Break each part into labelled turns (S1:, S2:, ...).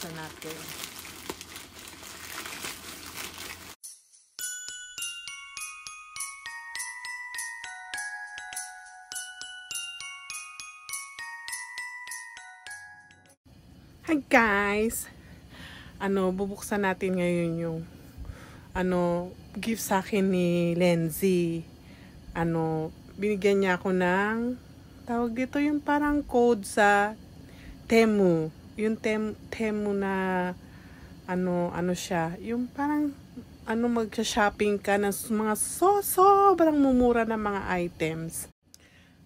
S1: buksan natin. Hi guys! Bubuksan natin ngayon yung gift sa akin ni Lenzy. Binigyan niya ako ng tawag dito yung parang code sa Temu. Yung Temu na siya, yung parang mag-shopping ka ng mga sobrang mumura na mga items.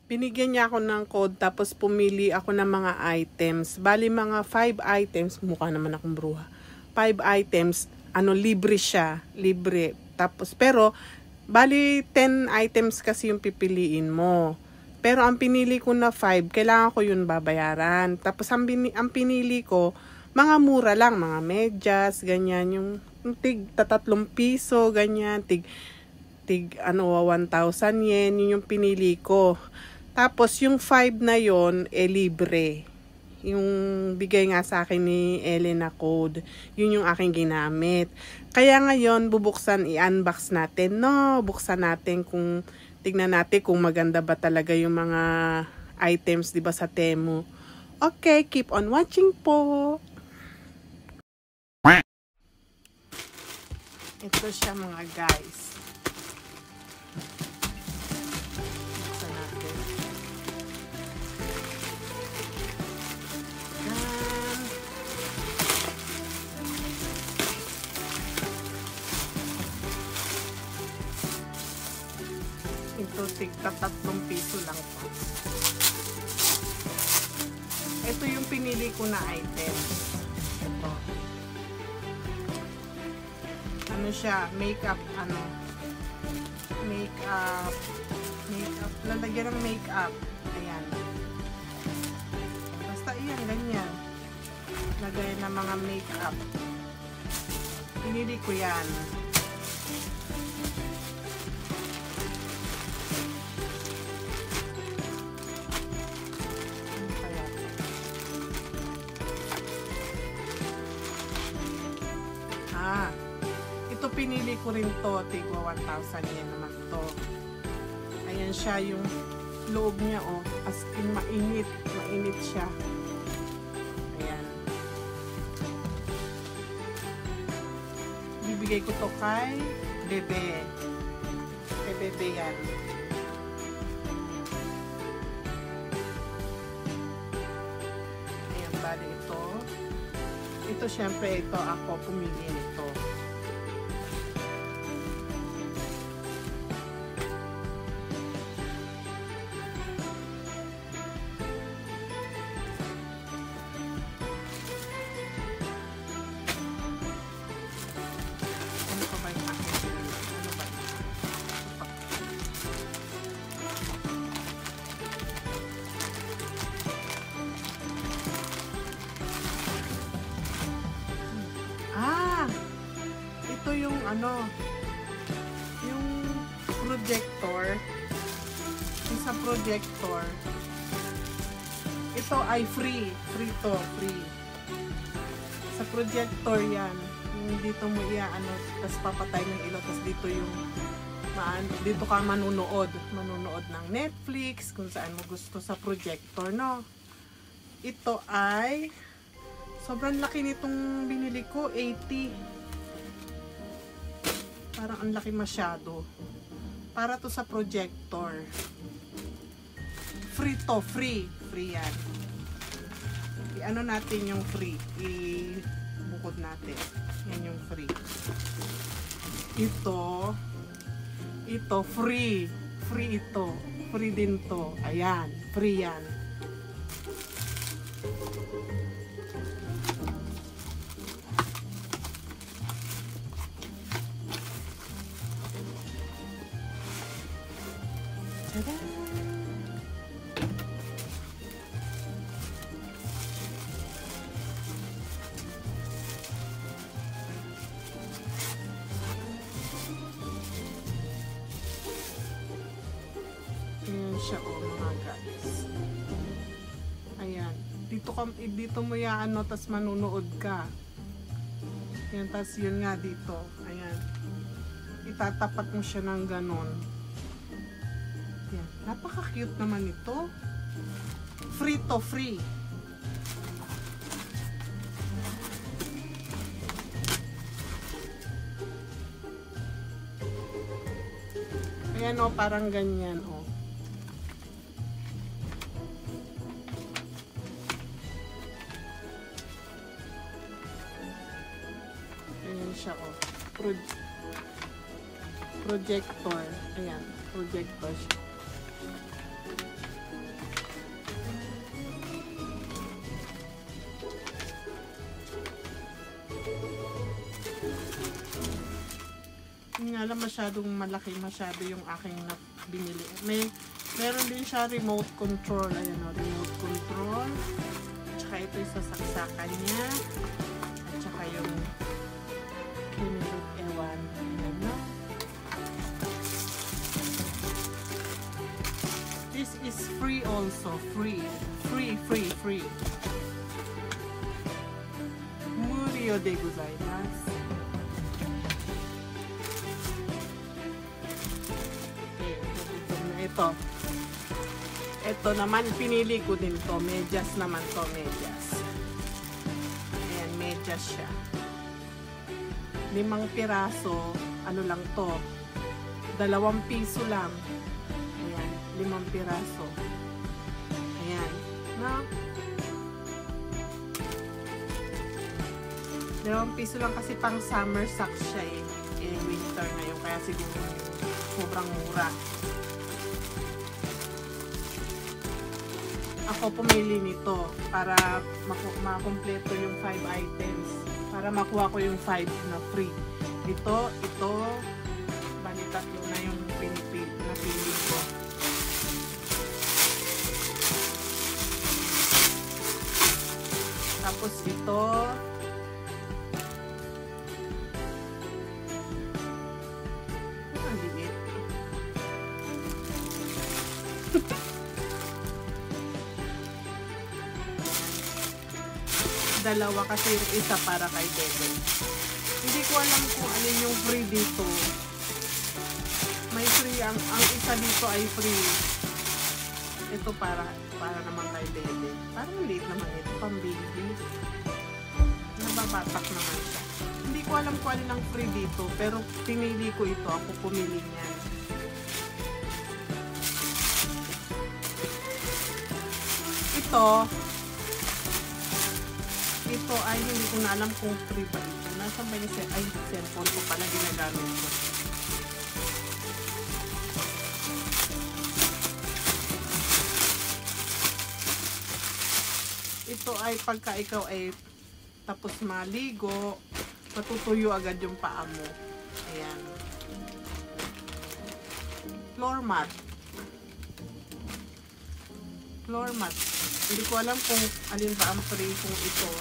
S1: Binigyan niya ako ng code tapos pumili ako ng mga items. Bali mga 5 items, mukha naman akong bruha. 5 items, libre siya, libre. Tapos pero bali 10 items kasi yung pipiliin mo. Pero ang pinili ko na 5, kailangan ko yun babayaran. Tapos ang pinili ko, mga mura lang, mga medyas, ganyan, yung tig 3 piso, ganyan, tig 1,000 yen, yun yung pinili ko. Tapos yung 5 na yon libre. Yung bigay nga sa akin ni Elena code, yun yung aking ginamit. Kaya ngayon bubuksan, i-unbox natin, no? Buksan natin tignan natin kung maganda ba talaga yung mga items, 'di ba, sa Temu. Okay, keep on watching po. Ito siya mga guys. Buksan natin. Ito, tigta 3 piso lang po. Ito yung pinili ko na item. Ito. Siya, makeup, makeup, lalagyan ng makeup. Ayan. Basta iyan, ganyan. Lagay ng mga makeup. Pinili ko yan. Ito pinili ko rin to, tigwa 1,000 yen naman to. Ayan siya yung loob niya, oh, as in mainit siya. Ayan. Bibigay ko to kay Bebe. Kay Bebe yan. Ayan, bali ito. Ito syempre, ito ako pumili nito. Ito yung yung projector. Yung sa projector. Ito ay free to, free. Sa projector yan. Yung dito mo tapos papatay ng ilaw, tapos dito yung dito ka manunood ng Netflix, kung saan mo gusto sa projector, no? Ito ay sobrang laki nitong binili ko, 80. Parang ang laki masyado. Para to sa projector. Free to, free yan. I-ano natin yung free. I-bukod natin. Yan yung free. Ito free. Free ito. Free din to. Ayan, free yan. Ayan siya, oh mga guys. Ayan. dito mo yan, ano, tas manunood ka. Yan, tas yun nga dito. Ayan. Itatapat mo siya ng ganon. Yan. Napaka-cute naman ito. Free to free. Ayan o, parang ganyan o. Ayan siya o. Projector. Ayan, projector siya. Hindi nga lang masyadong malaki masyado yung aking binili. Meron din siya remote control. Ayan o, remote control. Tsaka ito yung sasaksakan niya. At tsaka yung kinilot ewan. Ayan no? This is free also. Free. Free. Murio de gozaimasu. Ito naman, pinili ko din to. Medyas naman to, medyas. Ayan, medyas siya. 5 piraso, ano lang to. 2 piso lang. Ayan, 5 piraso. Ayan, no? 2 piso lang kasi pang summer socks siya eh. Winter na yun, kaya siguro sobrang mura. Ako pumili nito para makumpleto yung 5 items. Para makuha ko yung 5 na free. Ito, bali 3 na yung napili ko. Tapos ito, ang liit. Dalawa kasi yung isa para kay Bebe. Hindi ko alam kung alin yung free dito. May free, ang isa dito ay free. Ito para naman kay Bebe. Parang liit naman ito, pang baby. Nababatak naman siya. Hindi ko alam kung alin ang free dito, pero pinili ko ito. Ako pumili niyan. Ito ay hindi ko na alam kung free ba ito. Nasa ba yung cellphone ko pala ginagamit ko. Ito ay pagka ikaw ay tapos maligo, matutuyo agad yung paa mo. Ayan. Floor mat. Hindi ko alam kung alin ba ang free kung ito.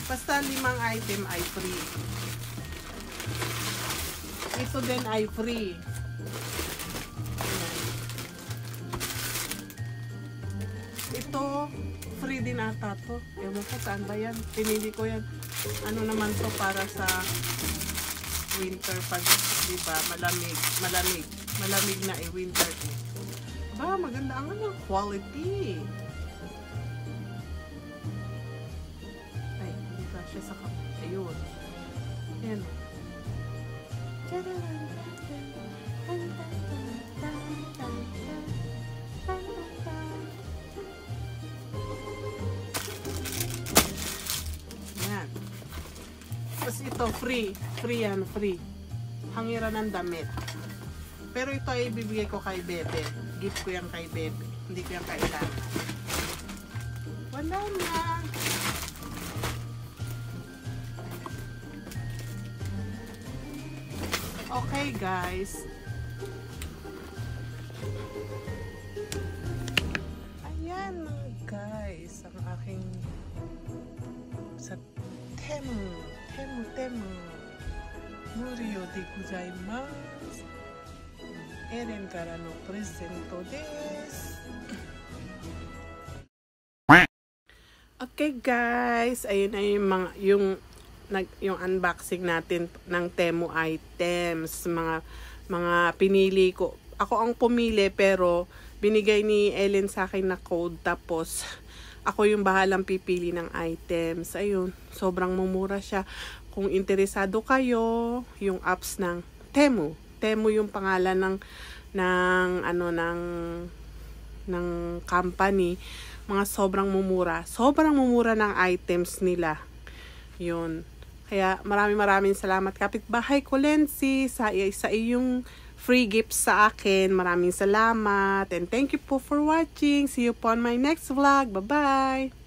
S1: Basta 5 item ay free. Ito din ay free. Ayan. Ito, free din ata to. Ewan ko saan ba yan. Pinili ko yan. Ano naman to para sa winter pag, diba, malamig na eh, winter eh. Ba, maganda ang ano, quality. Ay, hindi ka siya sa kap. Ayun. Ayan. Ayan. Tapos ito, free. Free yan, free. Hangiran ng damit. Pero ito ay ibibigay ko kay Bebe. Gift ko yan kay Bebe. Hindi ko yan kailangan. Wala na. Okay guys. Ayan guys. Ang aking sa Temu. Murio de gozaimasu. Erenからのプレゼントです。Okay guys, ayun na yung mga yung unboxing natin ng Temu items, mga pinili ko. Ako ang pumili pero binigay ni Ellen sa akin na code, tapos ako yung bahalang pipili ng items. Ayun, sobrang mumura siya. Kung interesado kayo, yung apps ng Temu. Temu yung pangalan ng company. Mga sobrang mumura. Sobrang mumura ng items nila. Yun. Kaya maraming salamat kapitbahay ko, Lenzi, sa iyong free gifts sa akin. Maraming salamat. And thank you po for watching. See you po on my next vlog. Bye-bye!